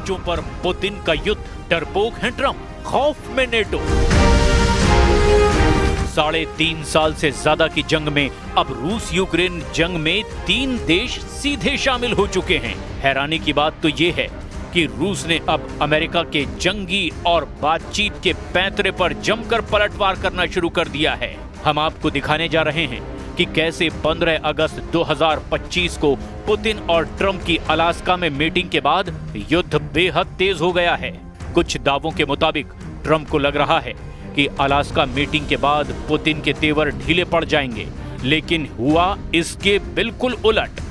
मोर्चों पर पुतिन का युद्ध, डरपोक है ट्रंप, खौफ में नेटो। 3.5 साल से ज्यादा की जंग में अब रूस यूक्रेन जंग में 3 देश सीधे शामिल हो चुके हैं। हैरानी की बात तो ये है कि रूस ने अब अमेरिका के जंगी और बातचीत के पैंतरे पर जमकर पलटवार करना शुरू कर दिया है। हम आपको दिखाने जा रहे हैं कि कैसे 15 अगस्त 2025 को पुतिन और ट्रंप की अलास्का में मीटिंग के बाद युद्ध बेहद तेज हो गया है। कुछ दावों के मुताबिक ट्रंप को लग रहा है कि अलास्का मीटिंग के बाद पुतिन के तेवर ढीले पड़ जाएंगे, लेकिन हुआ इसके बिल्कुल उलट।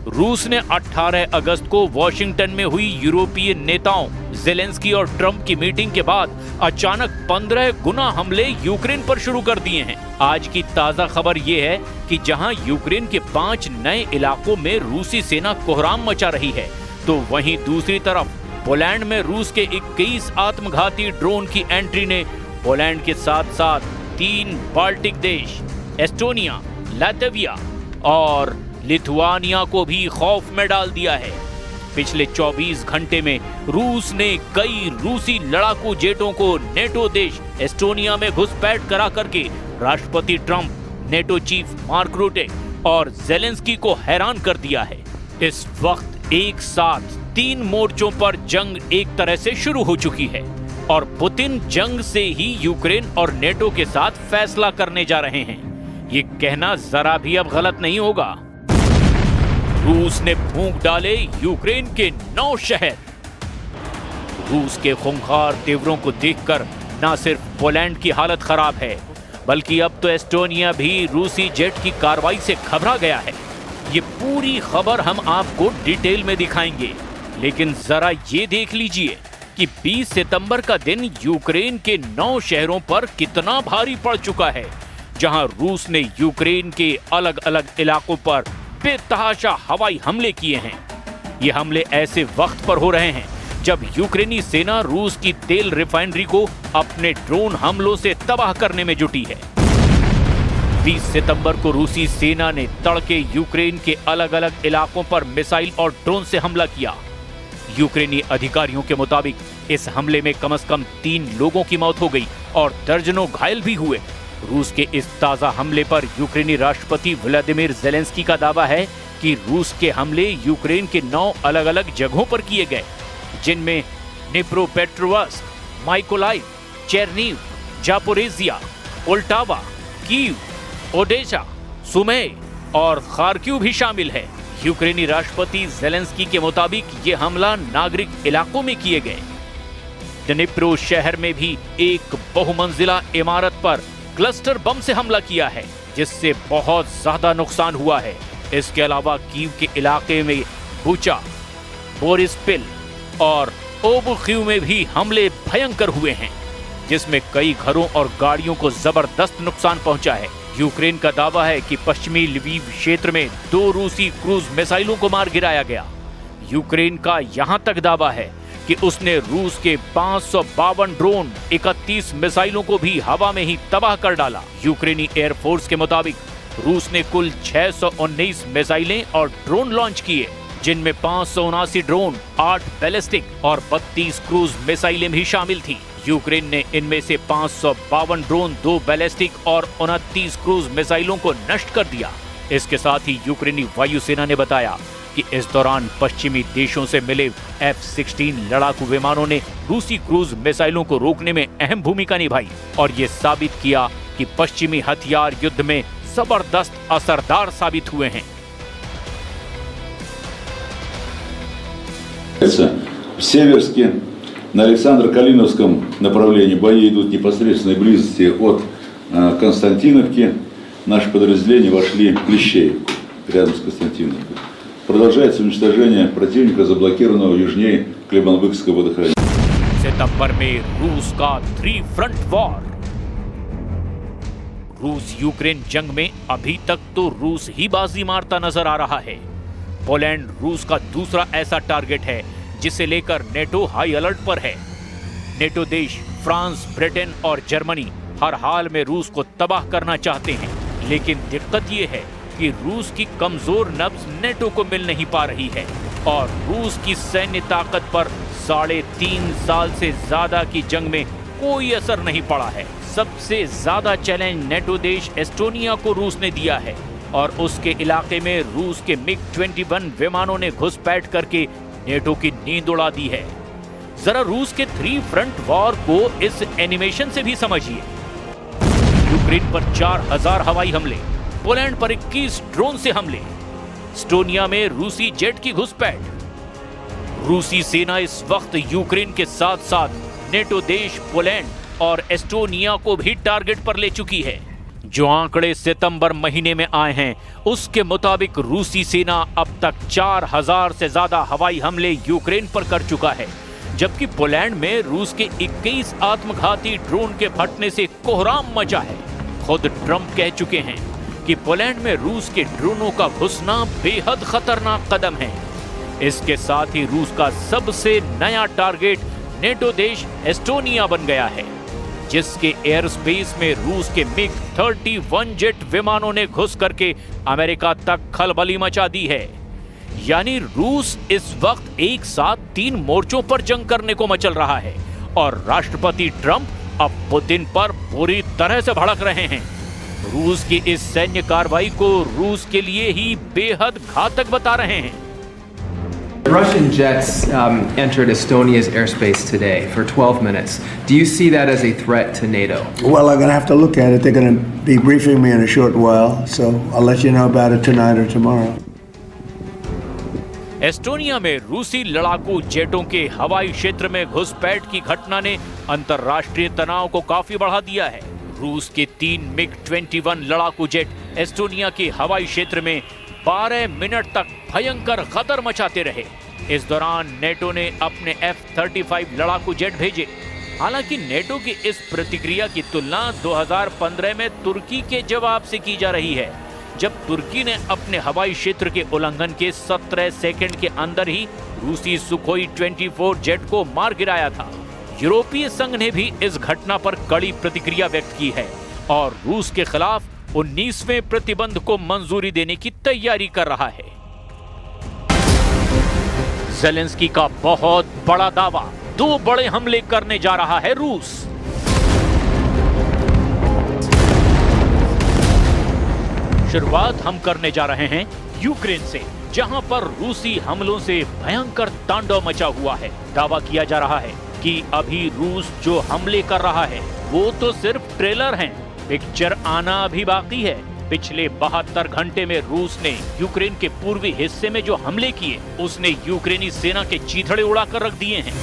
रूस ने 18 अगस्त को वॉशिंगटन में हुई यूरोपीय नेताओं ज़ेलेंस्की और ट्रंप की मीटिंग के बाद अचानक 15 गुना हमले यूक्रेन पर शुरू कर दिए हैं। आज की ताजा खबर ये है कि जहां यूक्रेन के 5 नए इलाकों में रूसी सेना कोहराम मचा रही है, तो वहीं दूसरी तरफ पोलैंड में रूस के 21 आत्मघाती ड्रोन की एंट्री ने पोलैंड के साथ साथ 3 बाल्टिक देश एस्टोनिया, लातविया और लिथुआनिया को भी खौफ में डाल दिया है। पिछले 24 घंटे में रूस ने कई रूसी लड़ाकू जेटों को नेटो देश एस्टोनिया में घुसपैठ करा करके राष्ट्रपति ट्रंप, नेटो चीफ मार्क रूटे और ज़ेलेंस्की को हैरान कर दिया है। इस वक्त एक साथ 3 मोर्चों पर जंग एक तरह से शुरू हो चुकी है और पुतिन जंग से ही यूक्रेन और नेटो के साथ फैसला करने जा रहे हैं। ये कहना जरा भी अब गलत नहीं होगा। रूस ने फूंक डाले यूक्रेन के 9 शहर। रूस के खूंखार तेवरों को देखकर न सिर्फ पोलैंड की हालत खराब है, बल्कि अब तो एस्टोनिया भी रूसी जेट की कार्रवाई से घबरा गया है। ये पूरी खबर हम आपको डिटेल में दिखाएंगे, लेकिन जरा ये देख लीजिए कि 20 सितंबर का दिन यूक्रेन के 9 शहरों पर कितना भारी पड़ चुका है, जहां रूस ने यूक्रेन के अलग अलग इलाकों पर बेतहाशा हवाई हमले किए हैं। ये हमले ऐसे वक्त पर हो रहे हैं जब यूक्रेनी सेना रूस की तेल रिफाइनरी को अपने ड्रोन हमलों से तबाह करने में जुटी है। 20 सितंबर को रूसी सेना ने तड़के यूक्रेन के अलग अलग इलाकों पर मिसाइल और ड्रोन से हमला किया। यूक्रेनी अधिकारियों के मुताबिक इस हमले में कम से कम 3 लोगों की मौत हो गई और दर्जनों घायल भी हुए। रूस के इस ताजा हमले पर यूक्रेनी राष्ट्रपति व्लादिमीर ज़ेलेंस्की का दावा है कि रूस के हमले यूक्रेन के 9 अलग अलग जगहों पर किए गए, जिनमें निप्रोपेट्रोव्स्क, माइकोलाइव, चेरनीव, जापोरेजिया, पोल्टावा, कीव, ओडेसा, सुमे और खार्किव भी शामिल है। यूक्रेनी राष्ट्रपति ज़ेलेंस्की के मुताबिक ये हमला नागरिक इलाकों में किए गए। दनिप्रो शहर में भी एक बहुमंजिला इमारत पर क्लस्टर बम से हमला किया है, जिससे बहुत ज्यादा नुकसान हुआ है। इसके अलावा कीव के इलाके में बुचा, बोरिस्पिल और ओबुखीव में भी हमले भयंकर हुए हैं, जिसमें कई घरों और गाड़ियों को जबरदस्त नुकसान पहुंचा है। यूक्रेन का दावा है कि पश्चिमी लवीव क्षेत्र में 2 रूसी क्रूज मिसाइलों को मार गिराया गया। यूक्रेन का यहां तक दावा है कि उसने रूस के 552 ड्रोन, 31 मिसाइलों को भी हवा में ही तबाह कर डाला। यूक्रेनी एयरफोर्स के मुताबिक रूस ने कुल 619 मिसाइलें और ड्रोन लॉन्च किए, जिनमें 579 ड्रोन, 8 बैलिस्टिक और 32 क्रूज मिसाइलें भी शामिल थी। यूक्रेन ने इनमें से 552 ड्रोन, 2 बैलिस्टिक और 29 क्रूज मिसाइलों को नष्ट कर दिया। इसके साथ ही यूक्रेनी वायुसेना ने बताया कि इस दौरान पश्चिमी देशों से मिले F-16 लड़ाकू विमानों ने रूसी क्रूज मिसाइलों को रोकने में अहम भूमिका निभाई और ये साबित किया कि पश्चिमी हथियार युद्ध में जबरदस्त असरदार साबित हुए हैं। В Северске, на Александро-Калиновском направлении бои идут в непосредственной близости от Константиновки. Наши подразделения вошли в Клещеевку, рядом с Константиновкой. Продолжается уничтожение противника, заблокированного южнее Клебанбыкского водохранилища. सितंबर में रूस का 3 फ्रंट वॉर। रूस यूक्रेन जंग में अभी तक तो रूस ही बाजी मारता नजर आ रहा है। पोलैंड रूस का दूसरा ऐसा टारगेट है जिसे लेकर नेटो हाई अलर्ट पर है। नेटो देश फ्रांस, ब्रिटेन और जर्मनी हर हाल में रूस को तबाह करना चाहते हैं, लेकिन दिक्कत ये है कि रूस की कमजोर नब्ज नेटो को मिल नहीं पा रही है और रूस की सैन्य ताकत पर 3.5 साल से ज्यादा की जंग में कोई असर नहीं पड़ा है। सबसे ज्यादा चैलेंज नेटो देश एस्टोनिया को रूस ने दिया है और उसके इलाके में रूस के MiG-21 विमानों ने घुसपैठ करके नेटो की नींद उड़ा दी है। जरा रूस के 3 फ्रंट वॉर को इस एनिमेशन से भी समझिए। यूक्रेन पर 4000 हवाई हमले, पोलैंड पर 21 ड्रोन से हमले, एस्टोनिया में रूसी जेट की घुसपैठ। रूसी सेना इस वक्त यूक्रेन के साथ साथ नेटो देश पोलैंड और एस्टोनिया को भी टारगेट पर ले चुकी है। जो आंकड़े सितंबर महीने में आए हैं उसके मुताबिक रूसी सेना अब तक 4000 से ज्यादा हवाई हमले यूक्रेन पर कर चुका है, जबकि पोलैंड में रूस के 21 आत्मघाती ड्रोन के फटने से कोहराम मचा है। खुद ट्रंप कह चुके हैं कि पोलैंड में रूस के ड्रोनों का घुसना बेहद खतरनाक कदम है। इसके साथ ही रूस का सबसे नया टारगेट नेटो देश एस्टोनिया बन गया है, जिसके एयर स्पेस में रूस के MiG-31 जेट विमानों ने घुस करके अमेरिका तक खलबली मचा दी है। यानी रूस इस वक्त एक साथ 3 मोर्चों पर जंग करने को मचल रहा है और राष्ट्रपति ट्रंप अब पुतिन पर पूरी तरह से भड़क रहे हैं। रूस की इस सैन्य कार्रवाई को रूस के लिए ही बेहद घातक बता रहे हैं। Russian jets entered Estonia's airspace today for 12 minutes. Do you see that as a threat to NATO? Well, I'm going to have to look at it. They're going to be briefing me in a short while, so I'll let you know about it tonight or tomorrow. Estonia में रूसी लड़ाकू जेटों के हवाई क्षेत्र में घुसपैठ की घटना ने अंतर्राष्ट्रीय तनाव को काफी बढ़ा दिया है। रूस के 3 MiG-21 लड़ाकू जेट एस्टोनिया के हवाई क्षेत्र में 12 मिनट तक भयंकर गदर मचाते रहे। इस दौरान नेटो ने अपने F-35 लड़ाकू जेट भेजे। हालांकि नेटो की इस प्रतिक्रिया की तुलना 2015 में तुर्की के जवाब से की जा रही है, जब तुर्की ने अपने हवाई क्षेत्र के उल्लंघन के 17 सेकंड के अंदर ही रूसी सुखोई 24 जेट को मार गिराया था। यूरोपीय संघ ने भी इस घटना पर कड़ी प्रतिक्रिया व्यक्त की है और रूस के खिलाफ 19वें प्रतिबंध को मंजूरी देने की तैयारी कर रहा है। ज़ेलेंस्की का बहुत बड़ा दावा, 2 बड़े हमले करने जा रहा है रूस। शुरुआत हम करने जा रहे हैं यूक्रेन से, जहां पर रूसी हमलों से भयंकर तांडव मचा हुआ है। दावा किया जा रहा है कि अभी रूस जो हमले कर रहा है वो तो सिर्फ ट्रेलर हैं, पिक्चर आना अभी बाकी है। पिछले 72 घंटे में रूस ने यूक्रेन के पूर्वी हिस्से में जो हमले किए उसने यूक्रेनी सेना के चीथड़े उड़ाकर रख दिए हैं।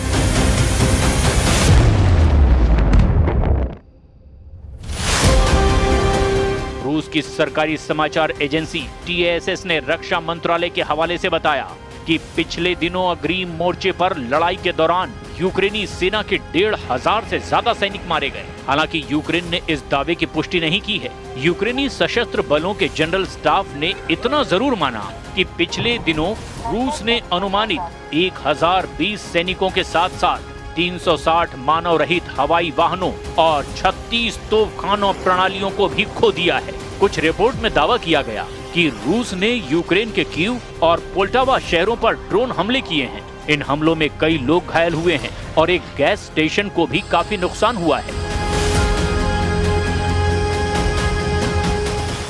रूस की सरकारी समाचार एजेंसी TASS ने रक्षा मंत्रालय के हवाले से बताया कि पिछले दिनों अग्रिम मोर्चे पर लड़ाई के दौरान यूक्रेनी सेना के 1,500 से ज्यादा सैनिक मारे गए। हालांकि यूक्रेन ने इस दावे की पुष्टि नहीं की है। यूक्रेनी सशस्त्र बलों के जनरल स्टाफ ने इतना जरूर माना कि पिछले दिनों रूस ने अनुमानित 1020 सैनिकों के साथ साथ 360 मानव रहित हवाई वाहनों और 36 तोपखानों प्रणालियों को भी खो दिया है। कुछ रिपोर्ट में दावा किया गया कि रूस ने यूक्रेन के कीव और पोल्टावा शहरों पर ड्रोन हमले किए हैं। इन हमलों में कई लोग घायल हुए हैं और एक गैस स्टेशन को भी काफी नुकसान हुआ है।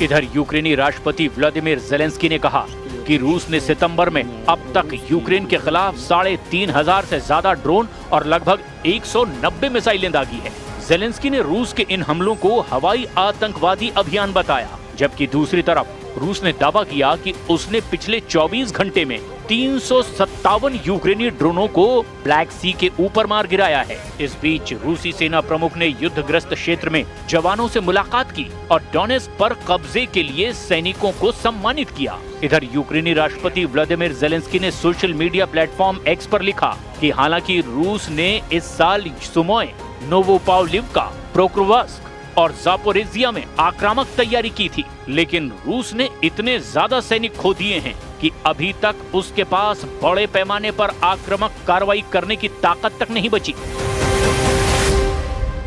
इधर यूक्रेनी राष्ट्रपति व्लादिमीर ज़ेलेंस्की ने कहा कि रूस ने सितंबर में अब तक यूक्रेन के खिलाफ 3,500 से ज्यादा ड्रोन और लगभग 190 मिसाइलें दागी है। ज़ेलेंस्की ने रूस के इन हमलों को हवाई आतंकवादी अभियान बताया, जबकि दूसरी तरफ रूस ने दावा किया कि उसने पिछले 24 घंटे में 357 यूक्रेनी ड्रोनों को ब्लैक सी के ऊपर मार गिराया है। इस बीच रूसी सेना प्रमुख ने युद्धग्रस्त क्षेत्र में जवानों से मुलाकात की और डोनेस्क पर कब्जे के लिए सैनिकों को सम्मानित किया। इधर यूक्रेनी राष्ट्रपति व्लादिमीर ज़ेलेंस्की ने सोशल मीडिया प्लेटफॉर्म X पर लिखा कि हालांकि रूस ने इस साल सुमोय, नोवोपावलिवका, प्रोक्रोवास्क और जापोरेजिया में आक्रामक तैयारी की थी, लेकिन रूस ने इतने ज्यादा सैनिक खो दिए हैं कि अभी तक उसके पास बड़े पैमाने पर आक्रामक कार्रवाई करने की ताकत तक नहीं बची।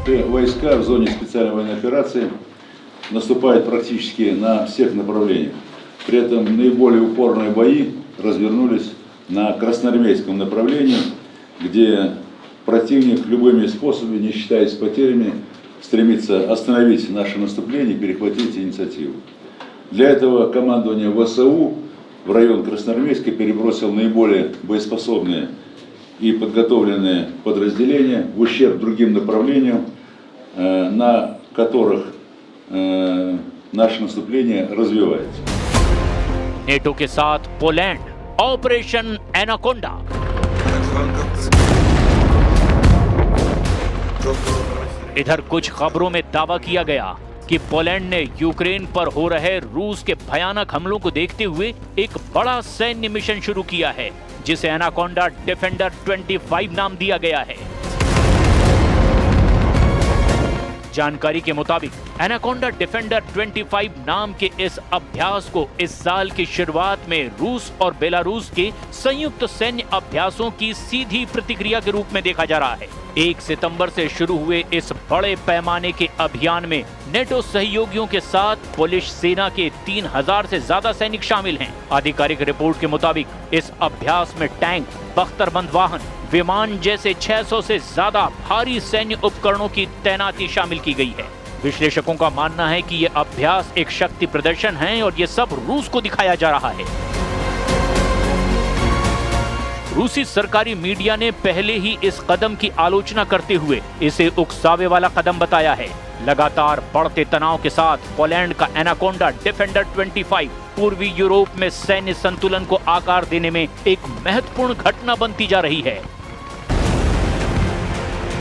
Войска в зоне специальной военной операции наступают практически на всех направлениях. При этом наиболее упорные бои развернулись на красноармейском направлении где противник любыми способами, не считаясь потерями, стремится остановить наше наступление и перехватить инициативу. Для этого командование ВСУ в район Красноармейска перебросил наиболее боеспособные и подготовленные подразделения в ущерб другим направлениям, на которых наше наступление развивается. नेटो के साथ पोलैंड, ऑपरेशन एनाकोंडा। इधर कुछ खबरों में दावा किया गया कि पोलैंड ने यूक्रेन पर हो रहे रूस के भयानक हमलों को देखते हुए एक बड़ा सैन्य मिशन शुरू किया है, जिसे एनाकोंडा डिफेंडर 25 नाम दिया गया है। जानकारी के मुताबिक एनाकोंडा डिफेंडर 25 नाम के इस अभ्यास को इस साल की शुरुआत में रूस और बेलारूस के संयुक्त सैन्य अभ्यासों की सीधी प्रतिक्रिया के रूप में देखा जा रहा है। 1 सितंबर से शुरू हुए इस बड़े पैमाने के अभियान में नेटो सहयोगियों के साथ पोलिश सेना के 3000 से ज्यादा सैनिक शामिल हैं। आधिकारिक रिपोर्ट के मुताबिक इस अभ्यास में टैंक, बख्तरबंद वाहन, विमान जैसे 600 से ज्यादा भारी सैन्य उपकरणों की तैनाती शामिल की गई है। विश्लेषकों का मानना है कि यह अभ्यास एक शक्ति प्रदर्शन है और यह सब रूस को दिखाया जा रहा है। रूसी सरकारी मीडिया ने पहले ही इस कदम की आलोचना करते हुए इसे उकसावे वाला कदम बताया है। लगातार बढ़ते तनाव के साथ पोलैंड का एनाकोंडा डिफेंडर 25 पूर्वी यूरोप में सैन्य संतुलन को आकार देने में एक महत्वपूर्ण घटना बनती जा रही है।